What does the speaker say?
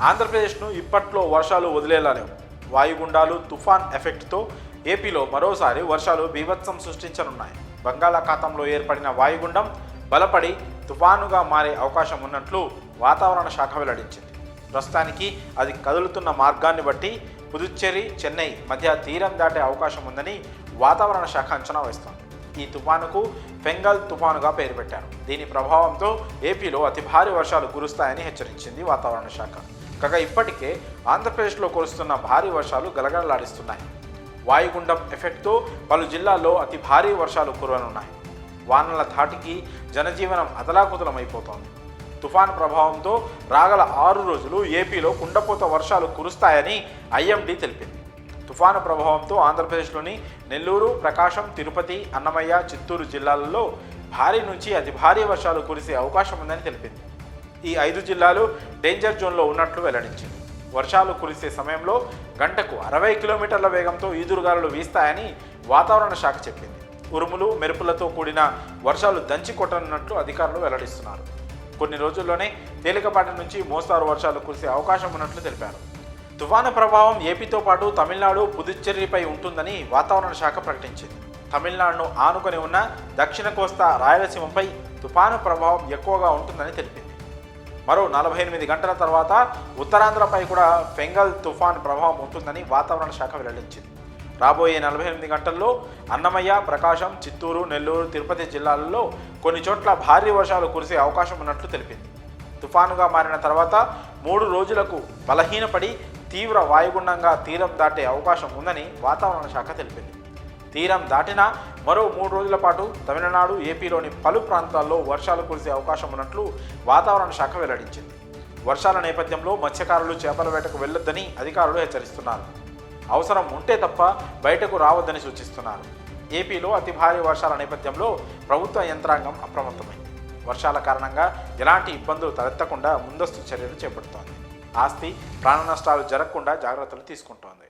ఆంధ్రప్రదేశ్ను ఇప్పట్లో వర్షాలు వదిలేలా లేవు. వాయుగుండాలు, తుఫాన్ ఎఫెక్ట్తో ఏపీలో మరోసారి వర్షాలు బీభత్సం సృష్టించనున్నాయి. బంగాళాఖాతంలో ఏర్పడిన వాయుగుండం బలపడి తుఫానుగా మారే అవకాశం ఉన్నట్లు వాతావరణ శాఖ వెల్లడించింది. ప్రస్తుతానికి అది కదులుతున్న మార్గాన్ని బట్టి పుదుచ్చేరి, చెన్నై మధ్య తీరం దాటే అవకాశం ఉందని వాతావరణ శాఖ అంచనా వేస్తోంది. ఈ తుఫానుకు ఫెంగల్ తుఫానుగా పేరు పెట్టారు. దీని ప్రభావంతో ఏపీలో అతి భారీ వర్షాలు కురుస్తాయని హెచ్చరించింది వాతావరణ శాఖ. కాగా ఇప్పటికే ఆంధ్రప్రదేశ్లో కురుస్తున్న భారీ వర్షాలు గలగలలాడిస్తున్నాయి. వాయుగుండం ఎఫెక్ట్తో పలు జిల్లాల్లో అతి భారీ వర్షాలు కురవనున్నాయి. వానల ధాటికి జనజీవనం అతలాకుతలమైపోతోంది. తుఫాను ప్రభావంతో రాగల 6 రోజులు ఏపీలో కుండపోత వర్షాలు కురుస్తాయని ఐఎండీ తెలిపింది. తుఫాను ప్రభావంతో ఆంధ్రప్రదేశ్లోని నెల్లూరు, ప్రకాశం, తిరుపతి, అన్నమయ్య, చిత్తూరు జిల్లాలలో భారీ నుంచి అతి భారీ వర్షాలు కురిసే అవకాశం ఉందని తెలిపింది. ఈ 5 జిల్లాలు డేంజర్ జోన్లో ఉన్నట్లు వెల్లడించింది. వర్షాలు కురిసే సమయంలో గంటకు 60 కిలోమీటర్ల వేగంతో ఈదురుగాలులు వీస్తాయని వాతావరణ శాఖ చెప్పింది. ఉరుములు, మెరుపులతో కూడిన వర్షాలు దంచి కొట్టనున్నట్లు అధికారులు వెల్లడిస్తున్నారు. కొన్ని రోజుల్లోనే తేలికపాటి నుంచి మోస్తారు వర్షాలు కురిసే అవకాశం ఉన్నట్లు తెలిపారు. తుఫాను ప్రభావం ఏపీతో పాటు తమిళనాడు, పుదుచ్చేరిపై ఉంటుందని వాతావరణ శాఖ ప్రకటించింది. తమిళనాడును ఆనుకొని ఉన్న దక్షిణ కోస్తా, రాయలసీమపై తుఫాను ప్రభావం ఎక్కువగా ఉంటుందని తెలిపింది. మరో 48 గంటల తర్వాత ఉత్తరాంధ్రపై కూడా ఫెంగల్ తుఫాన్ ప్రభావం ఉంటుందని వాతావరణ శాఖ వెల్లడించింది. రాబోయే 48 గంటల్లో అన్నమయ్య, ప్రకాశం, చిత్తూరు, నెల్లూరు, తిరుపతి జిల్లాలలో కొన్ని చోట్ల భారీ వర్షాలు కురిసే అవకాశం ఉన్నట్లు తెలిపింది. తుఫానుగా మారిన తర్వాత 3 రోజులకు బలహీనపడి తీవ్ర వాయుగుండంగా తీరం దాటే అవకాశం ఉందని వాతావరణ శాఖ తెలిపింది. తీరం దాటినా మరో 3 రోజుల పాటు తమిళనాడు, ఏపీలోని పలు ప్రాంతాల్లో వర్షాలు కురిసే అవకాశం ఉన్నట్లు వాతావరణ శాఖ వెల్లడించింది. వర్షాల నేపథ్యంలో మత్స్యకారులు చేపల వేటకు వెళ్లొద్దని అధికారులు హెచ్చరిస్తున్నారు. అవసరం ఉంటే తప్ప బయటకు రావద్దని సూచిస్తున్నారు. ఏపీలో అతి భారీ వర్షాల నేపథ్యంలో ప్రభుత్వ యంత్రాంగం అప్రమత్తమైంది. వర్షాల కారణంగా ఎలాంటి ఇబ్బందులు తలెత్తకుండా ముందస్తు చర్యలు చేపడుతోంది. ఆస్తి, ప్రాణ నష్టాలు జరగకుండా జాగ్రత్తలు తీసుకుంటోంది.